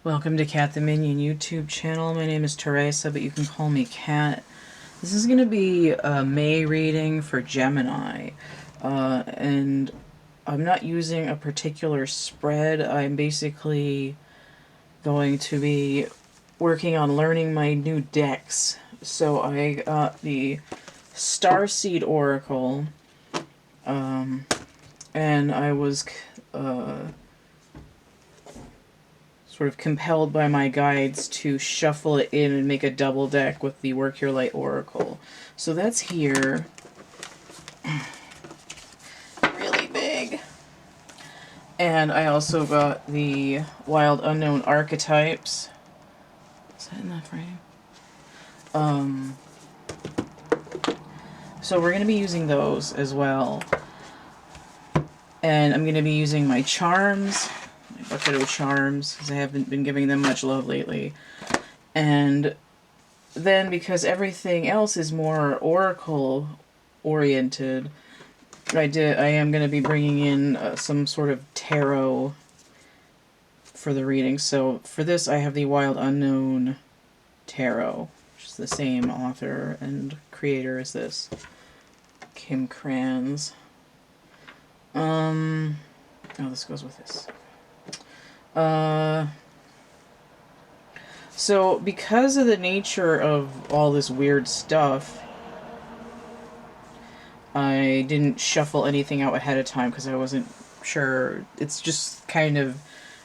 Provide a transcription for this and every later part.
Welcome to CATtheMinion YouTube channel. My name is Teresa, but you can call me Cat. This is going to be a May reading for Gemini. And I'm not using a particular spread. I'm basically going to be working on learning my new decks. So I got the Starseed Oracle, and I was sort of compelled by my guides to shuffle it in and make a double deck with the Work Your Light Oracle. So that's here. Really big. And I also got the Wild Unknown Archetypes. Is that in that frame? So we're going to be using those as well. And I'm going to be using my charms, my bucket of charms, because I haven't been giving them much love lately. And then because everything else is more oracle oriented, I am going to be bringing in some sort of tarot for the reading. So for this I have the Wild Unknown Tarot, which is the same author and creator as this, Kim Kranz. Oh, this goes with this. So because of the nature of all this weird stuff, I didn't shuffle anything out ahead of time because I wasn't sure. It's just kind of,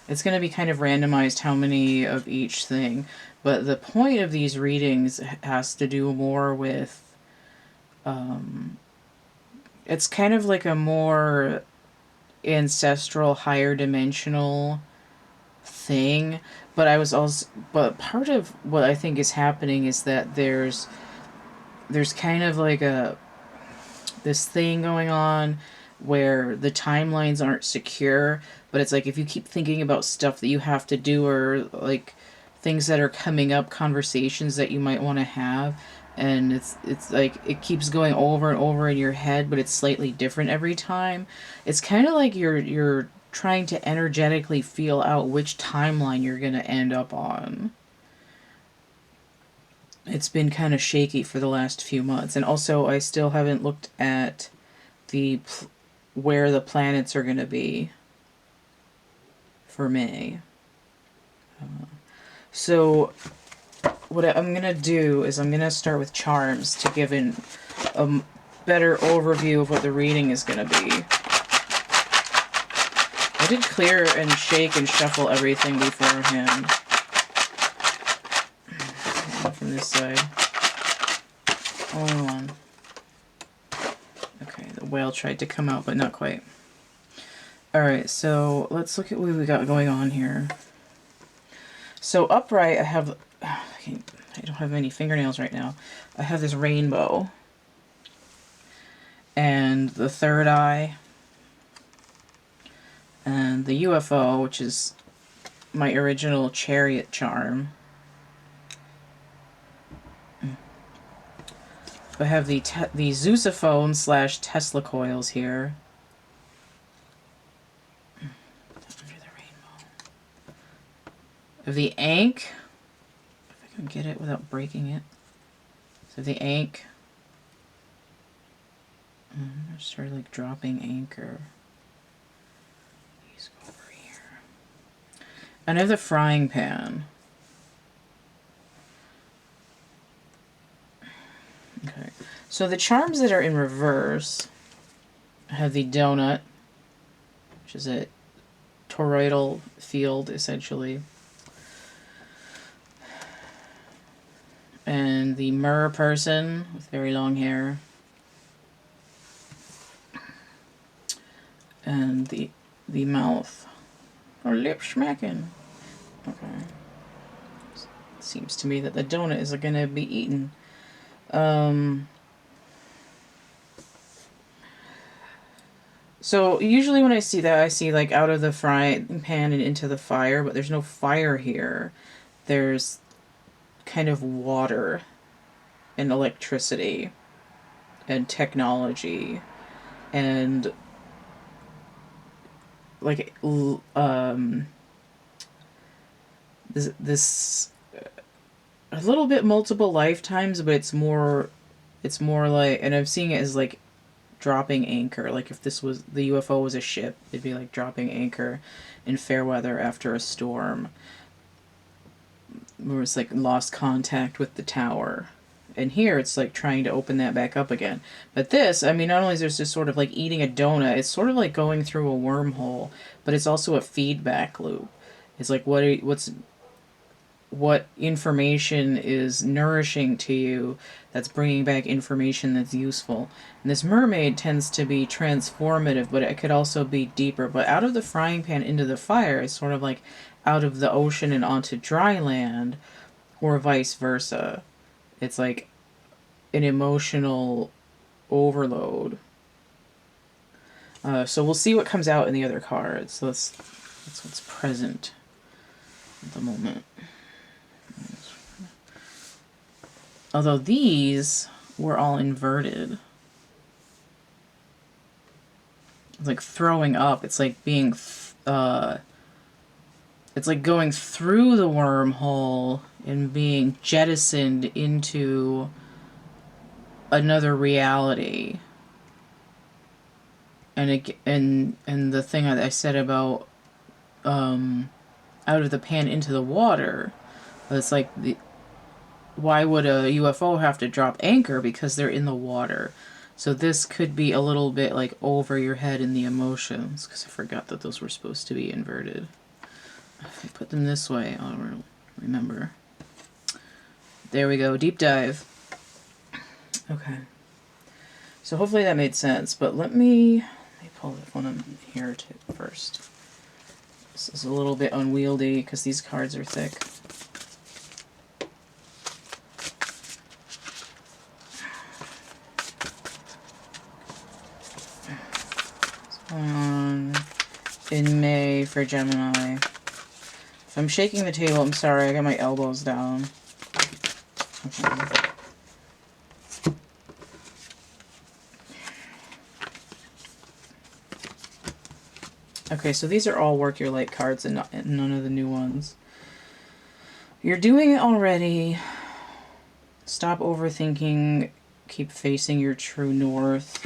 it's going to be kind of randomized how many of each thing. But the point of these readings has to do more with, it's kind of like a more ancestral, higher dimensional thing. But but part of what I think is happening is that there's kind of like this thing going on where the timelines aren't secure, but it's like if you keep thinking about stuff that you have to do, or like things that are coming up, conversations that you might want to have, and it's like it keeps going over and over in your head, but it's slightly different every time. It's kind of like you're trying to energetically feel out which timeline you're going to end up on. It's been kind of shaky for the last few months. And also I still haven't looked at where the planets are going to be for May. So what I'm going to do is I'm going to start with charms to give a better overview of what the reading is going to be. I did clear and shake and shuffle everything beforehand. From this side. Only one. Okay, the whale tried to come out, but not quite. Alright, so let's look at what we got going on here. So upright, I have... I don't have many fingernails right now. I have this rainbow. And the third eye. And the UFO, which is my original chariot charm. I have the Zeusophone / Tesla coils here. Under the rainbow. I have the Ankh. If I can get it without breaking it. So the Ankh. I started like dropping anchor. These go over here. And I have the frying pan. Okay, so the charms that are in reverse, I have the donut, which is a toroidal field, essentially. And the mer person with very long hair. And the mouth, or lip smacking. Okay. Seems to me that the donut is going to be eaten. So usually when I see that, I see like out of the frying pan and into the fire, but there's no fire here. There's kind of water and electricity and technology and like this a little bit multiple lifetimes, but it's more like, and I'm seeing it as like dropping anchor. Like if this was, the UFO was a ship, it'd be like dropping anchor in fair weather after a storm, where it's like lost contact with the tower. And here it's like trying to open that back up again. But this, I mean, not only is there's just sort of like eating a donut, it's sort of like going through a wormhole, but it's also a feedback loop. It's like what information is nourishing to you that's bringing back information that's useful. And this mermaid tends to be transformative, but it could also be deeper. But out of the frying pan into the fire is sort of like out of the ocean and onto dry land, or vice versa. It's like an emotional overload. So we'll see what comes out in the other cards. So that's what's present at the moment. Although these were all inverted. It's like throwing up. It's like being, it's like going through the wormhole and being jettisoned into another reality. And the thing I said about out of the pan into the water, it's like why would a UFO have to drop anchor? Because they're in the water. So this could be a little bit like over your head in the emotions, because I forgot that those were supposed to be inverted. If I put them this way, I'll remember. There we go, deep dive. Okay. So hopefully that made sense, but let me pull that one in here first. This is a little bit unwieldy because these cards are thick. In May for Gemini. If I'm shaking the table, I'm sorry, I got my elbows down. Okay. Okay, so these are all work your light cards and none of the new ones. You're doing it already. Stop overthinking. Keep facing your true north.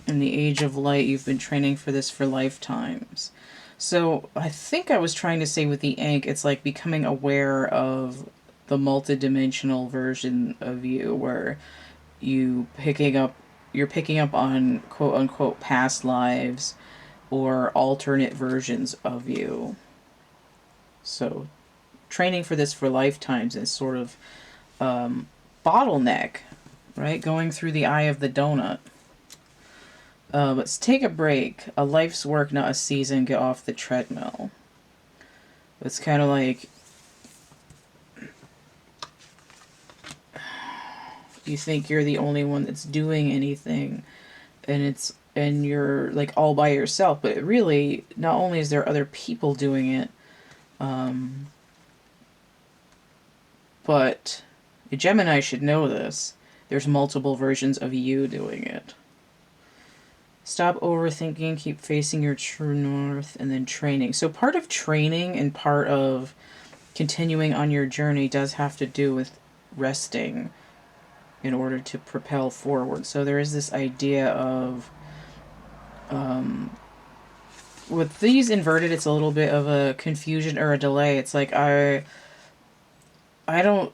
In the age of light, you've been training for this for lifetimes. So I think I was trying to say with the ink, it's like becoming aware of the multidimensional version of you, where you're picking up on quote unquote past lives or alternate versions of you. So training for this for lifetimes is sort of bottleneck, right? Going through the eye of the donut. Let's take a break. A life's work, not a season. Get off the treadmill. It's kind of like you think you're the only one that's doing anything, and you're like all by yourself. But really, not only is there other people doing it, but a Gemini should know this. There's multiple versions of you doing it. Stop overthinking, keep facing your true north, and then training. So part of training and part of continuing on your journey does have to do with resting in order to propel forward. So there is this idea of, with these inverted, it's a little bit of a confusion or a delay. It's like, I don't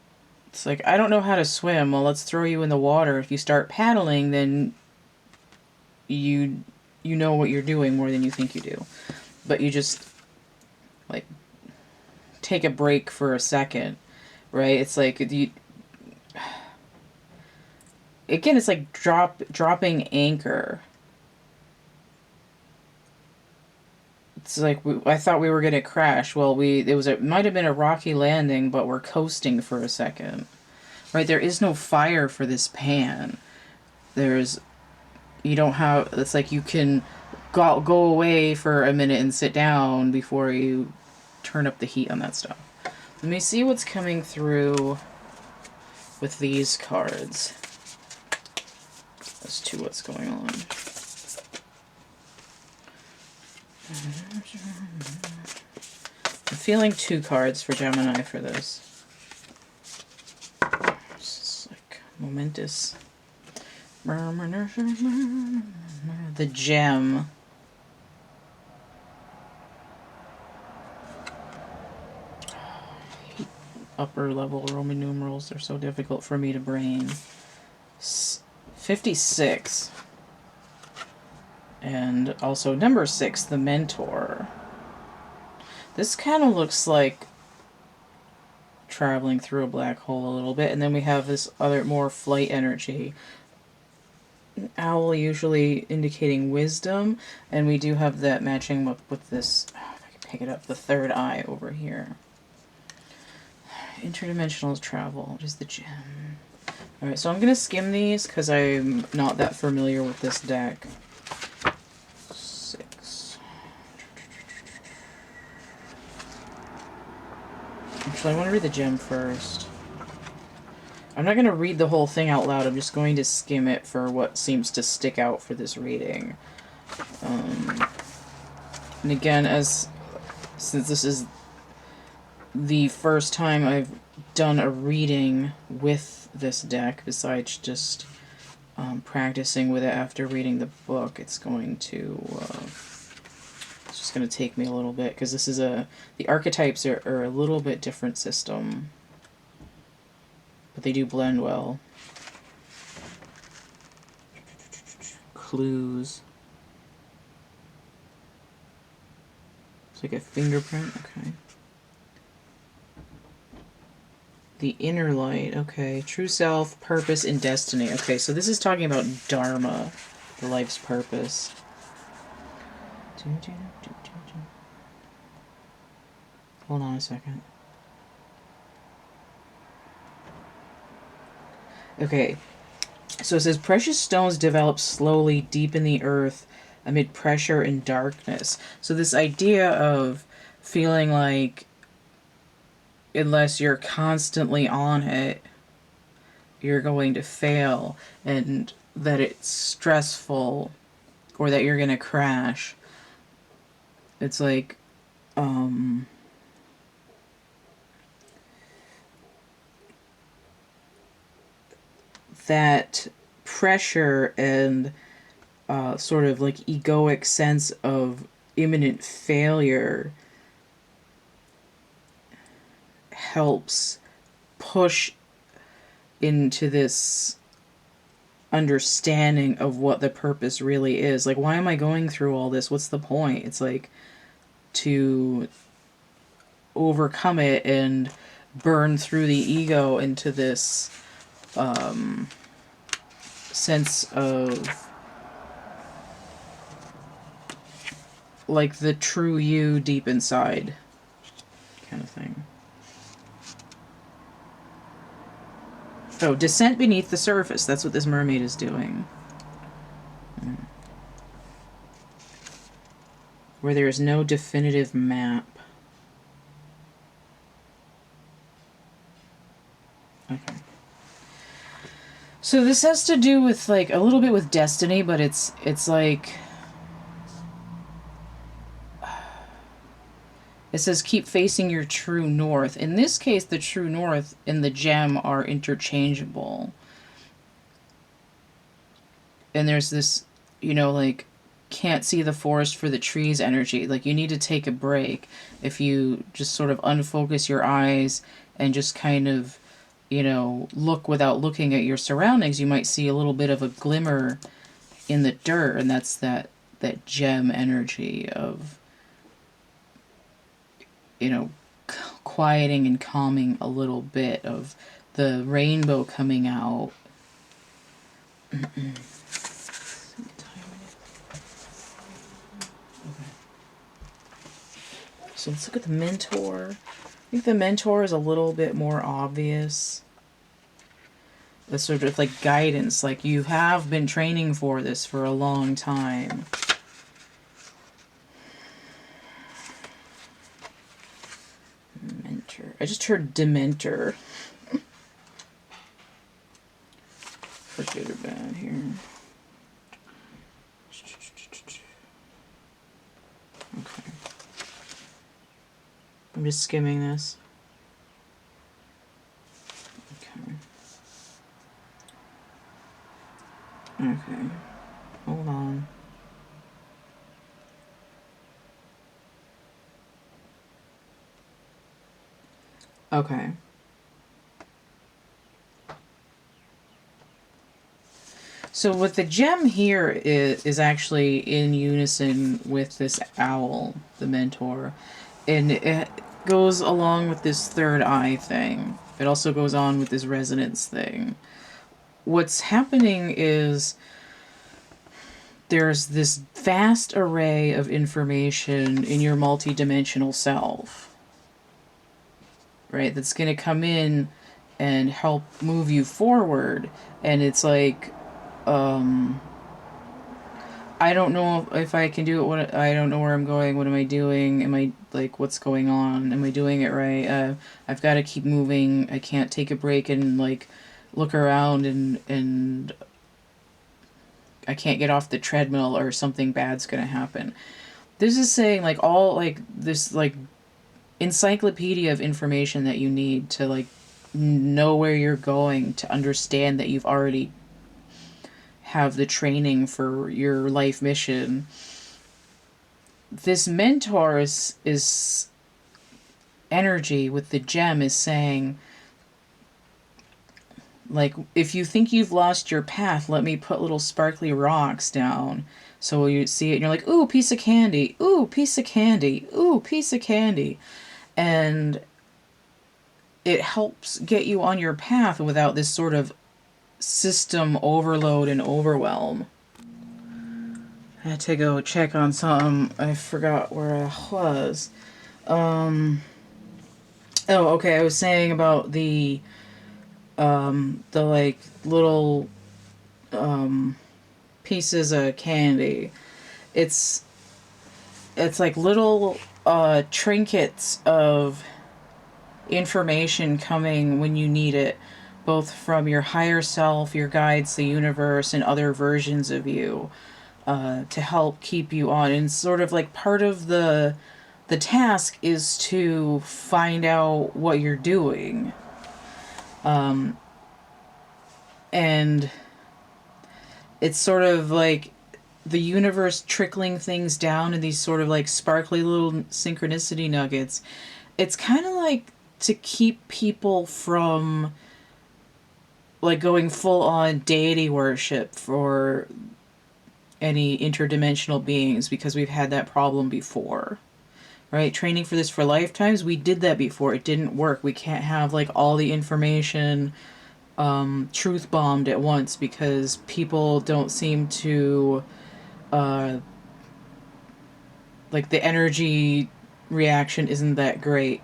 know how to swim. Well, let's throw you in the water. If you start paddling, then you know what you're doing more than you think you do. But you just like take a break for a second, right? It's like again, it's like dropping anchor. It's like I thought we were gonna crash. Well, it might have been a rocky landing, but we're coasting for a second, right? There is no fire for this pan. You don't have, it's like you can go away for a minute and sit down before you turn up the heat on that stuff. Let me see what's coming through with these cards as to what's going on. I'm feeling 2 cards for Gemini for this. This is like momentous. The gem. Upper level Roman numerals are so difficult for me to brain. 56. And also number 6, the mentor. This kind of looks like traveling through a black hole a little bit. And then we have this other more flight energy. Owl usually indicating wisdom. And we do have that matching with this, if I can pick it up, the third eye over here. Interdimensional travel. What is the gem? Alright, so I'm going to skim these because I'm not that familiar with this deck. 6. Actually, I want to read the gem first. I'm not going to read the whole thing out loud. I'm just going to skim it for what seems to stick out for this reading. And again, since this is the first time I've done a reading with this deck, besides just practicing with it after reading the book, it's going to it's just going to take me a little bit, because this is the archetypes are a little bit different system, but they do blend well. Clues. It's like a fingerprint. Okay. The inner light, okay. True self, purpose, and destiny. Okay, so this is talking about Dharma, the life's purpose. Hold on a second. Okay, so it says, precious stones develop slowly deep in the earth amid pressure and darkness. So this idea of feeling like unless you're constantly on it, you're going to fail, and that it's stressful, or that you're going to crash. It's like, that pressure and sort of like egoic sense of imminent failure helps push into this understanding of what the purpose really is. Like, why am I going through all this? What's the point? It's like to overcome it and burn through the ego into this sense of like the true you deep inside kind of thing. Oh, descent beneath the surface. That's what this mermaid is doing. Where there is no definitive map. Okay. So this has to do with like a little bit with destiny, but it's like it says keep facing your true north. In this case, the true north and the gem are interchangeable. And there's this, like can't see the forest for the trees energy. Like you need to take a break. If you just sort of unfocus your eyes and just kind of, look without looking at your surroundings, you might see a little bit of a glimmer in the dirt, and that's that gem energy of, quieting and calming a little bit, of the rainbow coming out. So let's look at the mentor. I think the mentor is a little bit more obvious. The sort of like guidance, like you have been training for this for a long time. Mentor. I just heard Dementor. For good or bad here. I'm just skimming this. Okay. Okay. Hold on. Okay. So what the gem here is actually in unison with this owl, the mentor. And it goes along with this third eye thing. It also goes on with this resonance thing. What's happening is there's this vast array of information in your multidimensional self, right? That's going to come in and help move you forward. And it's like, I don't know if I can do it. I don't know where I'm going. What am I doing? Am I like, what's going on? Am I doing it right? I've got to keep moving. I can't take a break and like look around and I can't get off the treadmill or something bad's gonna happen. This is saying like all like this like encyclopedia of information that you need to like know where you're going, to understand that you've already have the training for your life mission. This mentor is energy with the gem is saying, like, if you think you've lost your path, let me put little sparkly rocks down. So you see it and you're like, ooh, piece of candy, ooh, piece of candy, ooh, piece of candy. And it helps get you on your path without this sort of system overload and overwhelm. I had to go check on something. I forgot where I was. Oh, okay. I was saying about the like little pieces of candy. It's like little trinkets of information coming when you need it, both from your higher self, your guides, the universe, and other versions of you, to help keep you on. And sort of like part of the task is to find out what you're doing. And it's sort of like the universe trickling things down in these sort of like sparkly little synchronicity nuggets. It's kind of like to keep people from like going full on deity worship for any interdimensional beings, because we've had that problem before, right? Training for this for lifetimes, we did that before. It didn't work. We can't have like all the information truth bombed at once, because people don't seem to like the energy reaction isn't that great,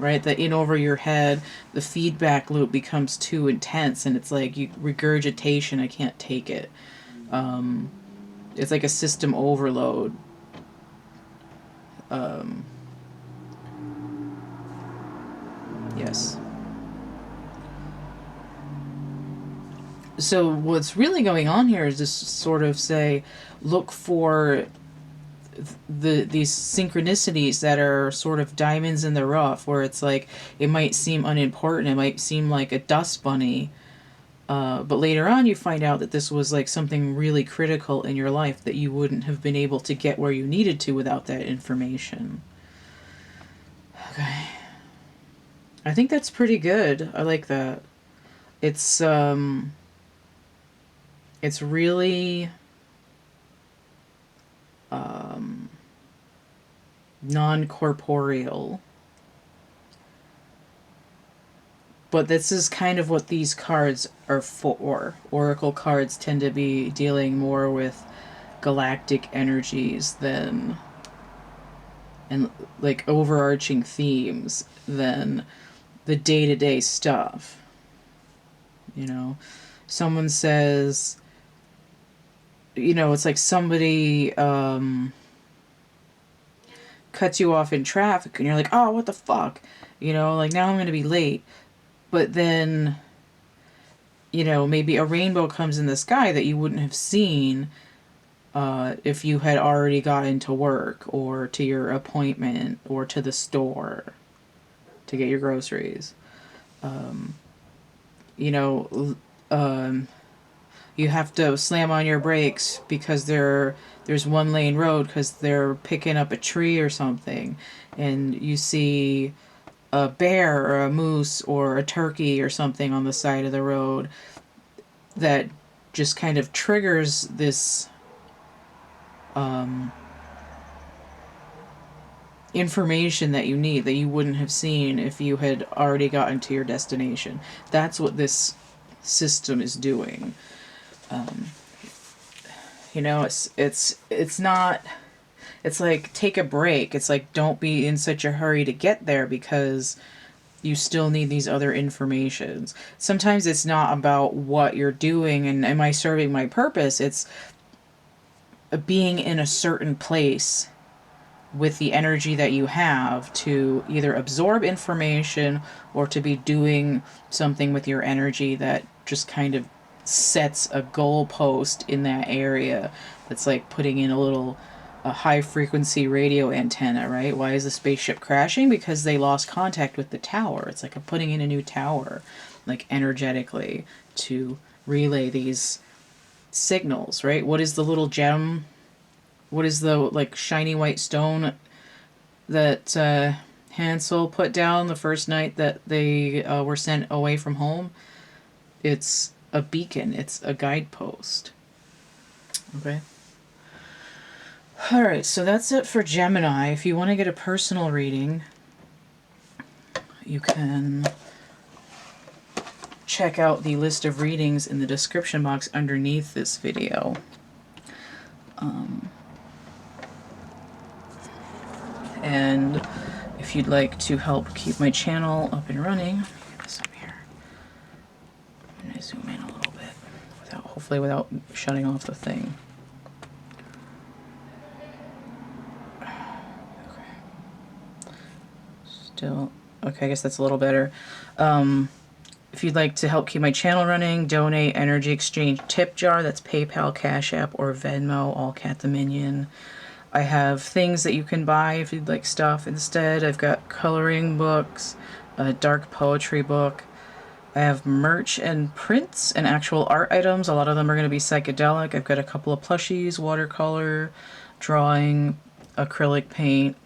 right? The in over your head, the feedback loop becomes too intense, and it's like you regurgitation. I can't take it. It's like a system overload. Yes. So what's really going on here is just sort of say, look for these synchronicities that are sort of diamonds in the rough, where it's like it might seem unimportant, it might seem like a dust bunny, but later on you find out that this was like something really critical in your life that you wouldn't have been able to get where you needed to without that information. Okay. I think that's pretty good. I like that. It's really non-corporeal. But this is kind of what these cards are for. Oracle cards tend to be dealing more with galactic energies than, and like overarching themes, than the day-to-day stuff. You know, someone says, you know, it's like somebody cuts you off in traffic and you're like, oh, what the fuck? You know, like now I'm going to be late. But then, you know, maybe a rainbow comes in the sky that you wouldn't have seen if you had already gotten to work or to your appointment or to the store to get your groceries. You know, you have to slam on your brakes because there's one lane road because they're picking up a tree or something, and you see a bear or a moose or a turkey or something on the side of the road that just kind of triggers this information that you need that you wouldn't have seen if you had already gotten to your destination. That's what this system is doing. You know, it's not. It's like, take a break. It's like, don't be in such a hurry to get there because you still need these other informations. Sometimes it's not about what you're doing and am I serving my purpose. It's being in a certain place with the energy that you have to either absorb information or to be doing something with your energy that just kind of sets a goalpost in that area. That's like putting in a high frequency radio antenna, right? Why is the spaceship crashing? Because they lost contact with the tower. It's like putting in a new tower, like energetically, to relay these signals, right? What is the little gem? What is the like shiny white stone that Hansel put down the first night that they were sent away from home? It's a beacon. It's a guidepost. Okay. Alright, so that's it for Gemini. If you want to get a personal reading, you can check out the list of readings in the description box underneath this video. And if you'd like to help keep my channel up and running, get this up here. I'm going to zoom in a little bit, hopefully without shutting off the thing. Still, okay, I guess that's a little better. If you'd like to help keep my channel running, donate energy exchange tip jar. That's PayPal, Cash App, or Venmo, all CATtheMinion. I have things that you can buy if you'd like stuff instead. I've got coloring books, a dark poetry book. I have merch and prints and actual art items. A lot of them are going to be psychedelic. I've got a couple of plushies, watercolor, drawing, acrylic paint,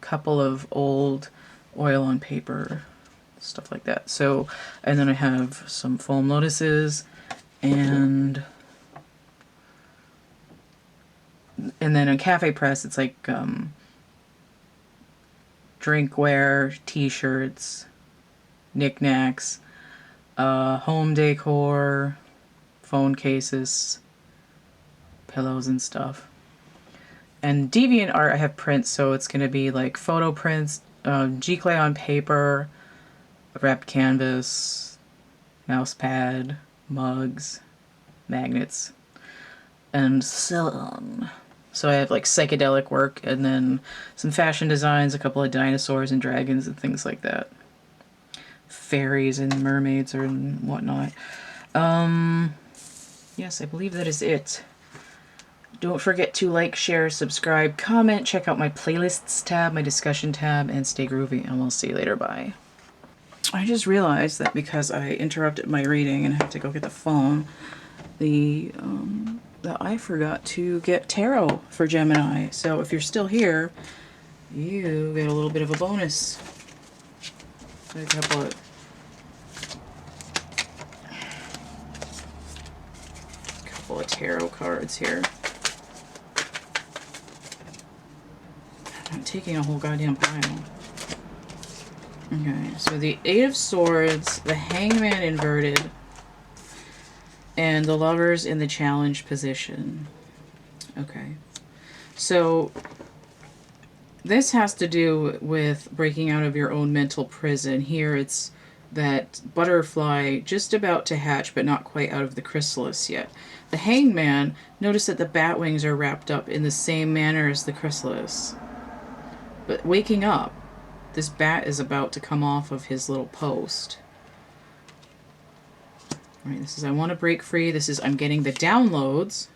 couple of old oil on paper, stuff like that. So, and then I have some foam lotuses and then a cafe press. It's like drinkware, t-shirts, knickknacks, home decor, phone cases, pillows and stuff. And Deviant Art, I have prints, so it's going to be like photo prints, G-clay on paper, wrapped canvas, mouse pad, mugs, magnets, and so on. So I have like psychedelic work and then some fashion designs, a couple of dinosaurs and dragons and things like that. Fairies and mermaids and whatnot. Yes, I believe that is it. Don't forget to like, share, subscribe, comment, check out my playlists tab, my discussion tab, and stay groovy, and we'll see you later. Bye. I just realized that because I interrupted my reading and had to go get the phone, that I forgot to get tarot for Gemini. So if you're still here, you get a little bit of a bonus. A couple of tarot cards here. I'm taking a whole goddamn pile. Okay, so the Eight of Swords, the Hangman inverted, and the Lovers in the challenge position. Okay, so this has to do with breaking out of your own mental prison. Here it's that butterfly just about to hatch but not quite out of the chrysalis yet. The Hangman, notice that the bat wings are wrapped up in the same manner as the chrysalis. But waking up, this bat is about to come off of his little post. All right, this is I want to break free. This is I'm getting the downloads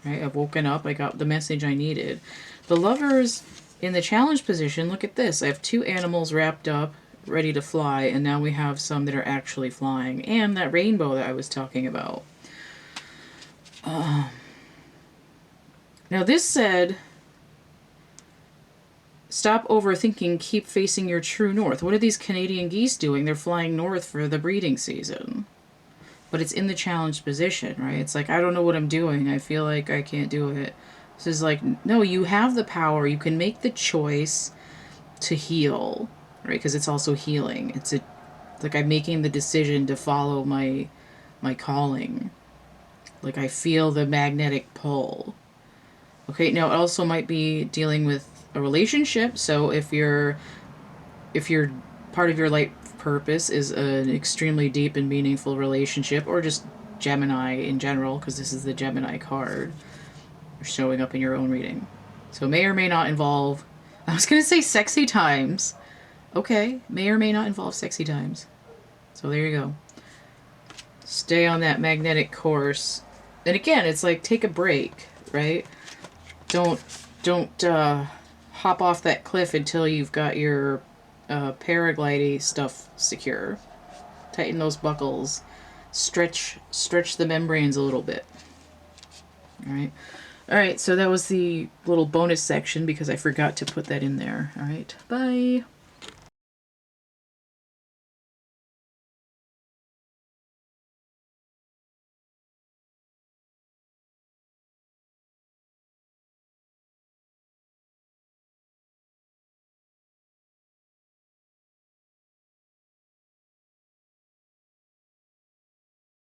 Right? I've woken up. I got the message I needed. The Lovers in the challenge position, look at this. I have 2 animals wrapped up, ready to fly, and now we have some that are actually flying. And that rainbow that I was talking about. Now this said, stop overthinking, keep facing your true north. What are these Canadian geese doing? They're flying north for the breeding season. But it's in the challenged position, right? It's like, I don't know what I'm doing. I feel like I can't do it. This is like, no, you have the power. You can make the choice to heal, right? Because it's also healing. It's like I'm making the decision to follow my calling. Like I feel the magnetic pull. Okay, now it also might be dealing with a relationship. So if you're part of your life purpose is an extremely deep and meaningful relationship, or just Gemini in general, because this is the Gemini card showing up in your own reading. So may or may not involve, I was going to say sexy times. Okay, may or may not involve sexy times. So there you go. Stay on that magnetic course. And again, it's like take a break, right? Don't hop off that cliff until you've got your paragliding stuff secure. Tighten those buckles. Stretch the membranes a little bit. All right, so that was the little bonus section because I forgot to put that in there. All right, bye.